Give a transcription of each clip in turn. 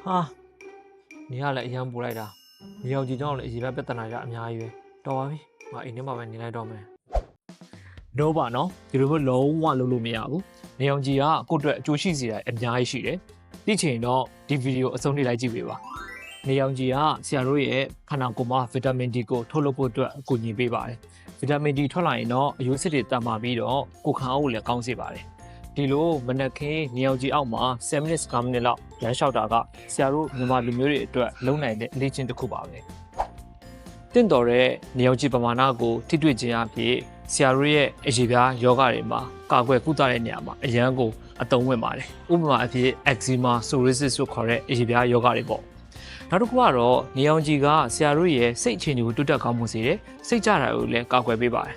ဟာနေရလည်းအရန်ပူလိုက်တာနေအောင်ကြည့်ကြောင်းလည်းအရေးပဲပြဿနာကြအများကြီးပဲတော်ပါပြီငါအိမ်ထဲမှာပဲနေလိုက်တော့မယ်တော့ပါနော်ဒီလိုမျိုးလုံးဝလုပ်လို့မရဘူးနေအောင်ကြည့်ကကိုယ့်အတွက်အကျိုးရှိစေတာအများကြီးရှိတယ်သိချင်တော့ဒီဗီဒီယိုအဆုံးထိလိုက်ကြည့်ပေးပါနေအောင်ကြည့်ကဆရာတို့ရဲ့ခန္ဓာကိုယ်မှာဗီတာမင် D ကိုထုတ်လုပ်ဖို့အတွက်အကူအညီပေးပါတယ်ဗီတာမင် D ထွက်လာရင်တော့အရိုးစစ်တွေတန်မာပြီးတော့ကိုယ်ခံအားကိုလည်းကောင်းစေပါတယ်ဒီလိုမနက်ခင်းနေအောင်ကြည့်အောက်မှာ7 minutes 9 minutes လောက်လမ်းလျှောက်တာကဆရာတို့မြန်မာလူမျိုးတွေအတွက်လုံနိုင်တဲ့အလေးချင်းတစ်ခုပါပဲတင့်တော်တဲ့နေအောင်ကြည့်ပမာဏကိုထိတွေ့ခြင်းအဖြစ်ဆရာတို့ရဲ့အရေးပြားယောဂတွေမှာကာကွယ်ကုသတဲ့နေရာမှာအရန်ကိုအသုံးဝင်ပါတယ်ဥပမာအဖြစ် eczema psoriasis လို့ခေါ်တဲ့အရေးပြားယောဂတွေပေါ့နောက်တစ်ခုကတော့နေအောင်ကြည့်ကဆရာတို့ရဲ့စိတ်အခြေအနေကိုတိုးတက်ကောင်းမှုစေတယ်စိတ်ကြတာကိုလည်းကာကွယ်ပေးပါတယ်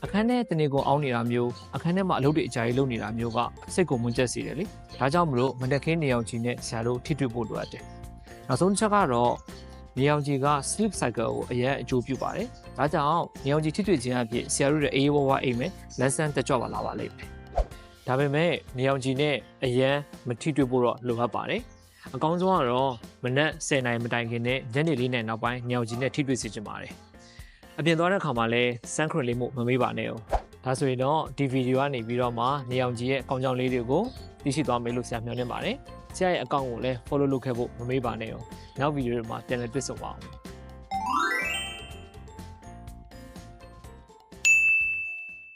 အခန်းထဲတနေကုန်အောင်းနေတာမျိုးအခန်းထဲမှာအလုပ်တွေအကြာကြီးလုပ်နေတာမျိုးကစိတ်ကိုမွန်းကျက်စေတယ်လေဒါကြောင့်မလို့မနက်ခင်းနေအောင်ကြည့်နဲ့ဆရာတို့ထိတွေ့ဖို့လိုအပ်တယ်နောက်ဆုံးတစ်ချက်ကတော့နေအောင်ကြည့်က sleep cycle ကိုအရင်အကျိုးပြုပါတယ်ဒါကြောင့်နေအောင်ကြည့်ထိတွေ့ခြင်းအဖြစ်ဆရာတို့ရဲ့အေးဝဝအိမ်မယ် lesson တက်ကြွပါလာပါလိမ့်မယ်ဒါပေမဲ့နေအောင်ကြည့်နဲ့အရင်မထိတွေ့ဖို့တော့လိုအပ်ပါတယ်အကောင်းဆုံးကတော့မနက်10 နာရီမတိုင်ခင်နဲ့ညနေ4 နာရီနောက်ပိုင်းနေအောင်ကြည့်နဲ့ထိတွေ့စေချင်ပါတယ်အပြင်သွားတဲ့အခါမှာလည်း sun cream လေးမို့မမေ့ပါနဲ့哦ဒါဆိုရင်တော့ဒီဗီဒီယိုကနေပြီးတော့မှနေအောင်ကြည့်ရဲ့အကောင်းကြောင်းလေးတွေကိုသိရှိသွားမယ်လို့ဆရာမျှော်လင့်ပါတယ်ဆရာရဲ့အကောင့်ကိုလည်း follow လုပ်ခဲ့ဖို့မမေ့ပါနဲ့哦နောက်ဗီဒီယိုတွေမှာပြန်လည်တွေ့ဆုံပါအောင်